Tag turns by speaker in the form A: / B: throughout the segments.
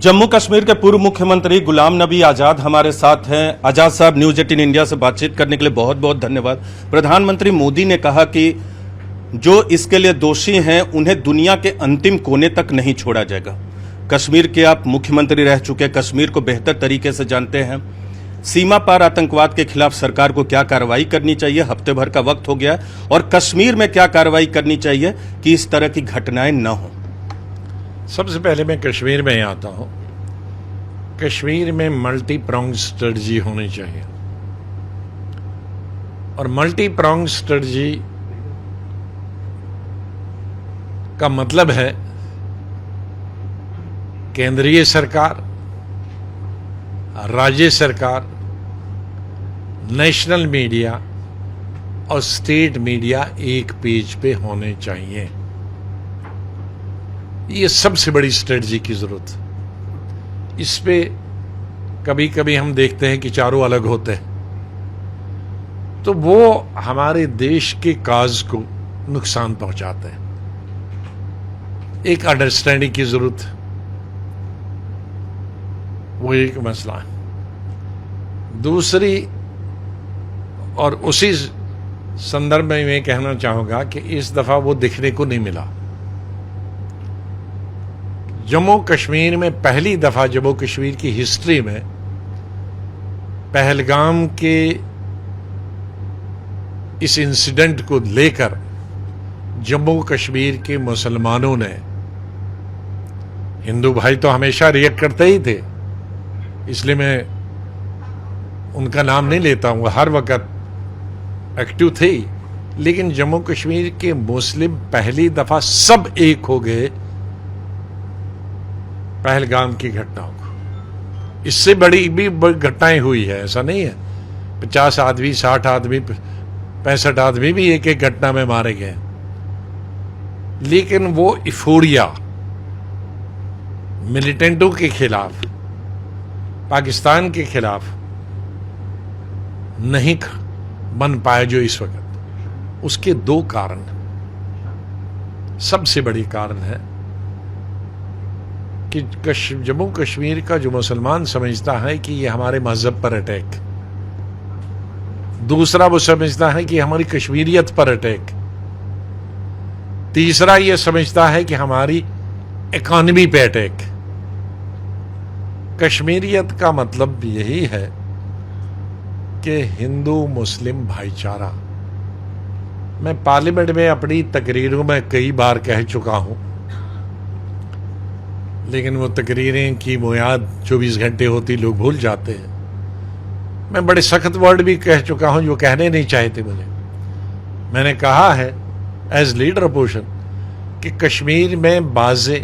A: जम्मू कश्मीर के पूर्व मुख्यमंत्री गुलाम नबी आजाद हमारे साथ हैं। आजाद साहब, न्यूज 18 इंडिया से बातचीत करने के लिए बहुत बहुत धन्यवाद। प्रधानमंत्री मोदी ने कहा कि जो इसके लिए दोषी हैं उन्हें दुनिया के अंतिम कोने तक नहीं छोड़ा जाएगा। कश्मीर के आप मुख्यमंत्री रह चुके, कश्मीर को बेहतर तरीके से जानते हैं। सीमा पार आतंकवाद के खिलाफ सरकार को क्या कार्रवाई करनी चाहिए? हफ्ते भर का वक्त हो गया, और कश्मीर में क्या कार्रवाई करनी चाहिए कि इस तरह की घटनाएं न हों?
B: सबसे पहले मैं कश्मीर में आता हूं। कश्मीर में मल्टी प्रॉन्ग स्ट्रेटजी होनी चाहिए, और मल्टी प्रॉन्ग स्ट्रेटजी का मतलब है केंद्रीय सरकार, राज्य सरकार, नेशनल मीडिया और स्टेट मीडिया एक पेज पे होने चाहिए। ये सबसे बड़ी स्ट्रेटजी की जरूरत है। इस पे कभी कभी हम देखते हैं कि चारों अलग होते हैं, तो वो हमारे देश के काज को नुकसान पहुंचाते हैं। एक अंडरस्टैंडिंग की जरूरत है, वो एक मसला है। दूसरी, और उसी संदर्भ में मैं कहना चाहूंगा कि इस दफा वो दिखने को नहीं मिला। जम्मू कश्मीर में पहली दफा जम्मू कश्मीर की हिस्ट्री में पहलगाम के इस इंसिडेंट को लेकर जम्मू कश्मीर के मुसलमानों ने, हिंदू भाई तो हमेशा रिएक्ट करते ही थे, इसलिए मैं उनका नाम नहीं लेता हूं, हर वक्त एक्टिव थे, लेकिन जम्मू कश्मीर के मुस्लिम पहली दफा सब एक हो गए पहलगाम की घटनाओं को। इससे बड़ी भी घटनाएं हुई है, ऐसा नहीं है। 50 आदमी, 60 आदमी, 65 आदमी भी एक एक घटना में मारे गए, लेकिन वो इफोरिया मिलिटेंटों के खिलाफ, पाकिस्तान के खिलाफ नहीं बन पाया जो इस वक्त। उसके दो कारण, सबसे बड़ी कारण है कि जम्मू कश्मीर का जो मुसलमान समझता है कि ये हमारे मजहब पर अटैक, दूसरा वो समझता है कि हमारी कश्मीरियत पर अटैक, तीसरा ये समझता है कि हमारी इकॉनमी पे अटैक। कश्मीरियत का मतलब यही है कि हिंदू मुस्लिम भाईचारा। मैं पार्लियामेंट में अपनी तकरीरों में कई बार कह चुका हूं, लेकिन वो तकरीरें की बुनियाद 24 घंटे होती, लोग भूल जाते हैं। मैं बड़े सख्त वर्ड भी कह चुका हूं जो कहने नहीं चाहते मुझे। मैंने कहा है एज लीडर अपोजिशन कि कश्मीर में बाज़े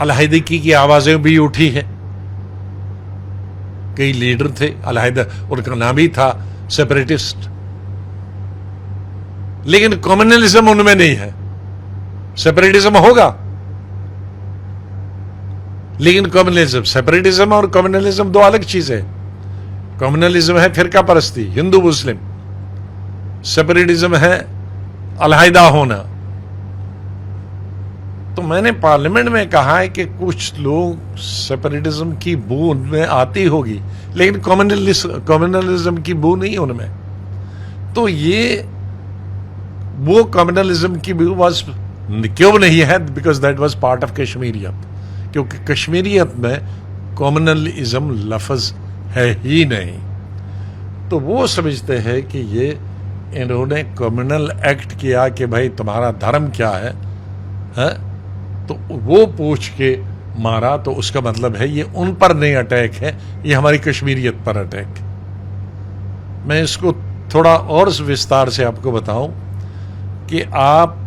B: अलहैदगी की आवाजें भी उठी हैं। कई लीडर थे अलहैदा, उनका नाम ही था सेपरेटिस्ट, लेकिन कम्युनलिज्म उनमें नहीं है। सेपरेटिज्म होगा, लेकिन कम्युनलिज्म, सेपरेटिज्म और कम्युनलिज्म दो अलग चीजें। कम्युनलिज्म है फिरका परस्ती, हिंदू मुस्लिम। सेपरेटिज्म है अलहैदा होना। तो मैंने पार्लियामेंट में कहा है कि कुछ लोग सेपरेटिज्म की बू उनमें आती होगी, लेकिन कम्युनलिज्म की बू नहीं उनमें। तो ये वो कम्युनलिज्म की बू वाज क्यों नहीं है? Because that was part of Kashmiriyat. क्योंकि कश्मीरियत में कम्युनलिज्म लफ्ज है ही नहीं। तो वो समझते हैं कि ये इन्होंने कम्युनल एक्ट किया कि भाई तुम्हारा धर्म क्या है? तो वो पूछ के मारा, तो उसका मतलब है ये उन पर नहीं अटैक है, ये हमारी कश्मीरियत पर अटैक। मैं इसको थोड़ा और विस्तार से आपको बताऊं कि आप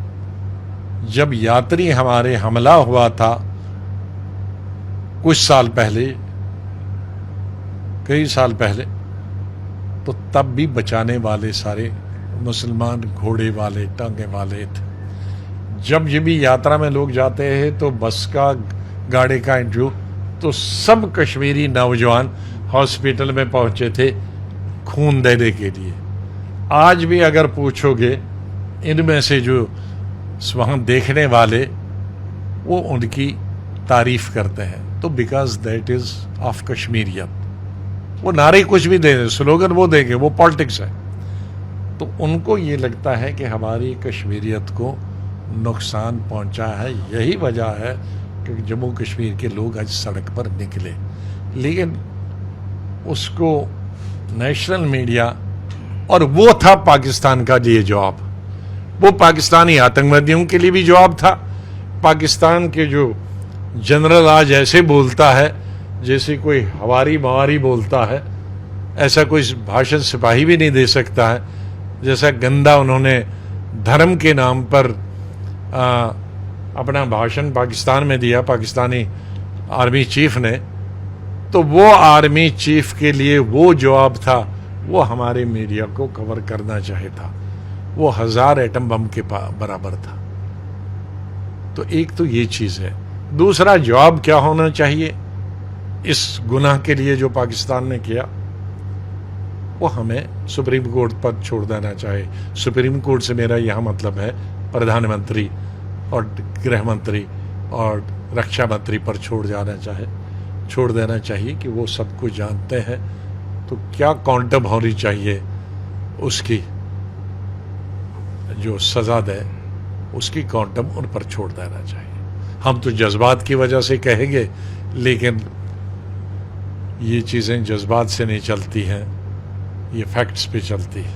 B: जब यात्री हमारे हमला हुआ था कुछ साल पहले, कई साल पहले, तो तब भी बचाने वाले सारे मुसलमान घोड़े वाले, टांगे वाले थे। जब ये भी यात्रा में लोग जाते हैं तो बस का, गाड़ी का इंटरव्यू, तो सब कश्मीरी नौजवान हॉस्पिटल में पहुंचे थे खून देने के लिए। आज भी अगर पूछोगे इनमें से जो वहां देखने वाले वो उनकी तारीफ करते हैं, तो बिकॉज दैट इज ऑफ कश्मीरियत। वो नारे कुछ भी दे, स्लोगन वो देंगे, वो पॉलिटिक्स है। तो उनको ये लगता है कि हमारी कश्मीरियत को नुकसान पहुंचा है, यही वजह है कि जम्मू कश्मीर के लोग आज सड़क पर निकले। लेकिन उसको नेशनल मीडिया, और वो था पाकिस्तान का ये जवाब, वो पाकिस्तानी आतंकवादियों के लिए भी जवाब था। पाकिस्तान के जो जनरल आज ऐसे बोलता है जैसे कोई हवारी मवारी बोलता है, ऐसा कोई भाषण सिपाही भी नहीं दे सकता है। जैसा गंदा उन्होंने धर्म के नाम पर अपना भाषण पाकिस्तान में दिया पाकिस्तानी आर्मी चीफ ने, तो वो आर्मी चीफ के लिए वो जवाब था, वो हमारे मीडिया को कवर करना चाहे था। वो 1000 एटम बम के बराबर था। तो एक तो ये चीज है। दूसरा, जवाब क्या होना चाहिए इस गुनाह के लिए जो पाकिस्तान ने किया, वो हमें सुप्रीम कोर्ट पर छोड़ देना चाहिए। सुप्रीम कोर्ट से मेरा यह मतलब है प्रधानमंत्री और गृह मंत्री और रक्षा मंत्री पर छोड़ देना चाहिए कि वो सब कुछ जानते हैं। तो क्या क्वांटम होनी चाहिए उसकी, जो सजा दे उसकी क्वांटम उन पर छोड़ देना चाहिए। हम तो जज्बात की वजह से कहेंगे, लेकिन ये चीज़ें जज्बात से नहीं चलती हैं, ये फैक्ट्स पे चलती है,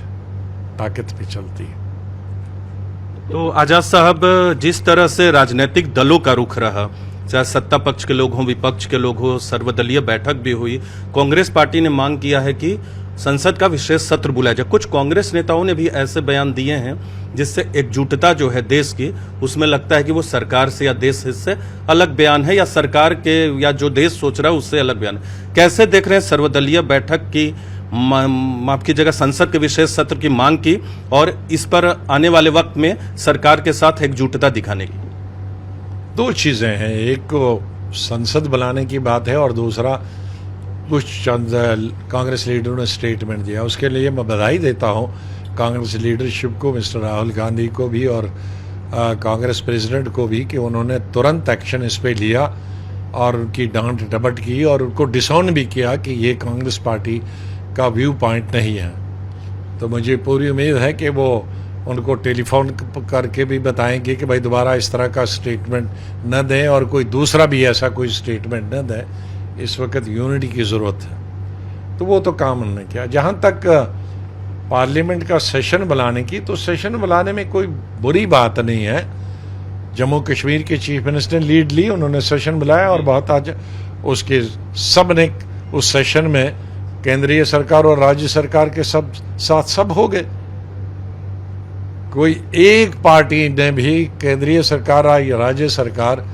B: ताकत पे चलती है।
A: तो आजाद साहब, जिस तरह से राजनीतिक दलों का रुख रहा, चाहे सत्ता पक्ष के लोग हों, विपक्ष के लोग हों, सर्वदलीय बैठक भी हुई, कांग्रेस पार्टी ने मांग किया है कि संसद का विशेष सत्र बुलाया जाए। कुछ कांग्रेस नेताओं ने भी ऐसे बयान दिए हैं जिससे एकजुटता जो है देश की, उसमें लगता है कि वो सरकार से या देश से अलग बयान है, या सरकार के या जो देश सोच रहा है उससे अलग बयान है। कैसे देख रहे हैं सर्वदलीय बैठक की, माफ कीजिएगा, संसद के विशेष सत्र की मांग की, और इस पर आने वाले वक्त में सरकार के साथ एकजुटता दिखाने की?
B: दो चीजें हैं, एक को संसद बुलाने की बात है और दूसरा कुछ चंद कांग्रेस लीडरों ने स्टेटमेंट दिया, उसके लिए मैं बधाई देता हूं कांग्रेस लीडरशिप को, मिस्टर राहुल गांधी को भी और कांग्रेस प्रेसिडेंट को भी, कि उन्होंने तुरंत एक्शन इस पे लिया और उनकी डांट डपट की और उनको डिसऑन भी किया कि ये कांग्रेस पार्टी का व्यू पॉइंट नहीं है। तो मुझे पूरी उम्मीद है कि वो उनको टेलीफोन करके भी बताएंगे कि भाई दोबारा इस तरह का स्टेटमेंट न दें और कोई दूसरा भी ऐसा कोई स्टेटमेंट न दें। इस वक्त यूनिटी की ज़रूरत है। तो वो तो काम उन्होंने किया। जहाँ तक पार्लियामेंट का सेशन बुलाने की, तो सेशन बुलाने में कोई बुरी बात नहीं है। जम्मू कश्मीर के चीफ मिनिस्टर ने लीड ली, उन्होंने सेशन बुलाया और बहुत आज उसके सब ने उस सेशन में केंद्रीय सरकार और राज्य सरकार के साथ सब हो गए। कोई एक पार्टी ने भी केंद्रीय सरकार या राज्य सरकार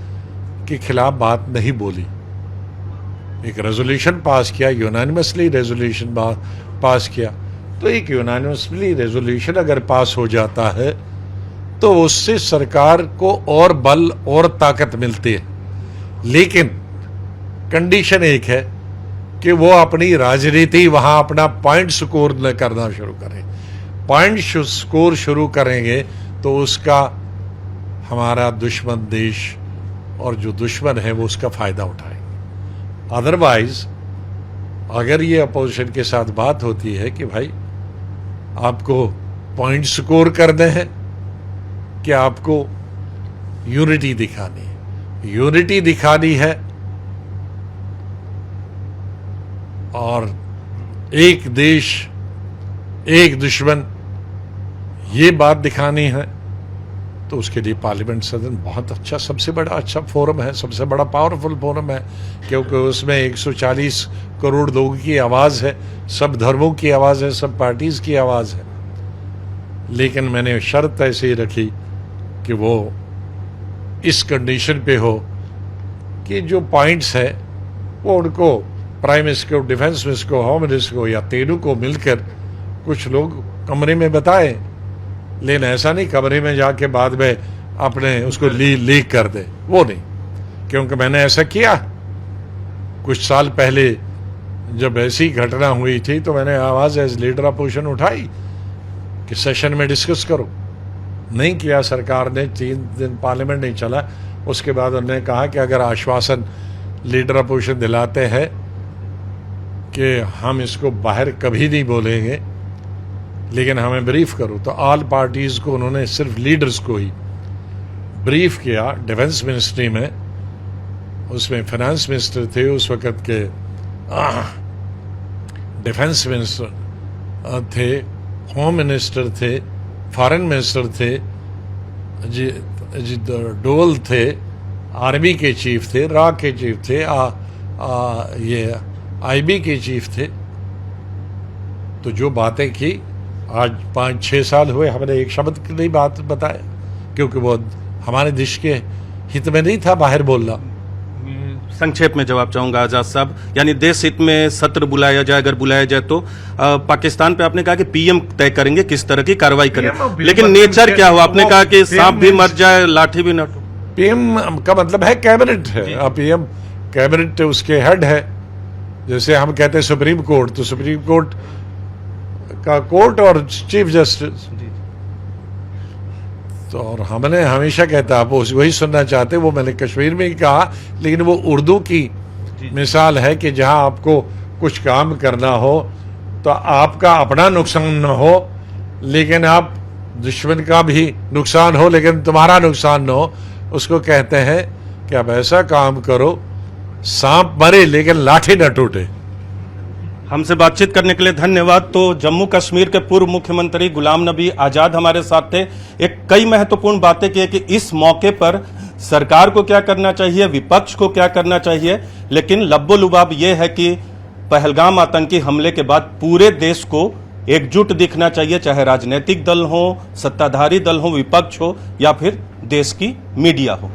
B: के खिलाफ बात नहीं बोली। एक रेजोल्यूशन पास किया, यूनानिमसली रेजोल्यूशन पास किया। तो एक यूनानिमसली रेजोल्यूशन अगर पास हो जाता है तो उससे सरकार को और बल और ताकत मिलती है। लेकिन कंडीशन एक है कि वो अपनी राजनीति वहां अपना पॉइंट स्कोर करना शुरू करें। पॉइंट स्कोर शुरू करेंगे तो उसका हमारा दुश्मन देश और जो दुश्मन है वो उसका फायदा उठाएंगे। अदरवाइज अगर ये अपोजिशन के साथ बात होती है कि भाई आपको पॉइंट स्कोर करने हैं कि आपको यूनिटी दिखानी है, यूनिटी दिखानी है और एक देश एक दुश्मन ये बात दिखानी है, तो उसके लिए पार्लियामेंट सदन बहुत अच्छा, सबसे बड़ा अच्छा फोरम है, सबसे बड़ा पावरफुल फोरम है, क्योंकि उसमें 140 करोड़ लोगों की आवाज़ है, सब धर्मों की आवाज़ है, सब पार्टीज़ की आवाज़ है। लेकिन मैंने शर्त ऐसे ही रखी कि वो इस कंडीशन पे हो कि जो पॉइंट्स है वो उनको प्राइम मिनिस्टर को, डिफेंस मिनिस्टर को, होम मिनिस्टर को या तीनों को मिलकर कुछ लोग कमरे में बताएं। लेकिन ऐसा नहीं कमरे में जाके बाद में अपने उसको लीक कर दे, वो नहीं। क्योंकि मैंने ऐसा किया कुछ साल पहले, जब ऐसी घटना हुई थी तो मैंने आवाज़ एज लीडर अपोजिशन उठाई कि सेशन में डिस्कस करो। नहीं किया सरकार ने, 3 दिन पार्लियामेंट नहीं चला उसके बाद उन्होंने कहा कि अगर आश्वासन लीडर अपोजिशन दिलाते हैं कि हम इसको बाहर कभी नहीं बोलेंगे, लेकिन हमें ब्रीफ करो, तो ऑल पार्टीज को उन्होंने सिर्फ लीडर्स को ही ब्रीफ किया। डिफेंस मिनिस्ट्री में, उसमें फाइनेंस मिनिस्टर थे उस वक़्त के, डिफेंस मिनिस्टर थे, होम मिनिस्टर थे, फॉरेन मिनिस्टर थे, डोल थे, आर्मी के चीफ थे, रॉ के चीफ थे, ये आईबी के चीफ थे। तो जो बातें की, आज 5-6 साल हुए, हमने एक शब्द की नहीं बात बताया, क्योंकि वो हमारे देश के हित में नहीं था बाहर बोलना।
A: संक्षेप में जवाब चाहूंगा आजाद साहब, यानी देश हित में सत्र बुलाया जाए, अगर बुलाया जाए तो पाकिस्तान पे आपने कहा कि पीएम तय करेंगे किस तरह की कार्रवाई करें, लेकिन नेचर क्या हुआ? आपने कहा कि सांप भी मर जाए लाठी भी न।
B: पीएम का मतलब है कैबिनेट है, पीएम कैबिनेट उसके हेड है। जैसे हम कहते हैं सुप्रीम कोर्ट, तो सुप्रीम कोर्ट का कोर्ट और चीफ जस्टिस। तो और हमने हमेशा कहता, आप वही सुनना चाहते, वो मैंने कश्मीर में ही कहा, लेकिन वो उर्दू की मिसाल है कि जहां आपको कुछ काम करना हो तो आपका अपना नुकसान न हो, लेकिन आप दुश्मन का भी नुकसान हो लेकिन तुम्हारा नुकसान न हो। उसको कहते हैं कि आप ऐसा काम करो, सांप मरे लेकिन लाठी न टूटे।
A: हमसे बातचीत करने के लिए धन्यवाद। तो जम्मू कश्मीर के पूर्व मुख्यमंत्री गुलाम नबी आजाद हमारे साथ थे। एक कई महत्वपूर्ण बातें की कि इस मौके पर सरकार को क्या करना चाहिए, विपक्ष को क्या करना चाहिए, लेकिन लब्बो लुबाब ये है कि पहलगाम आतंकी हमले के बाद पूरे देश को एकजुट दिखना चाहिए, चाहे राजनीतिक दल हो, सत्ताधारी दल हो, विपक्ष हो या फिर देश की मीडिया हो।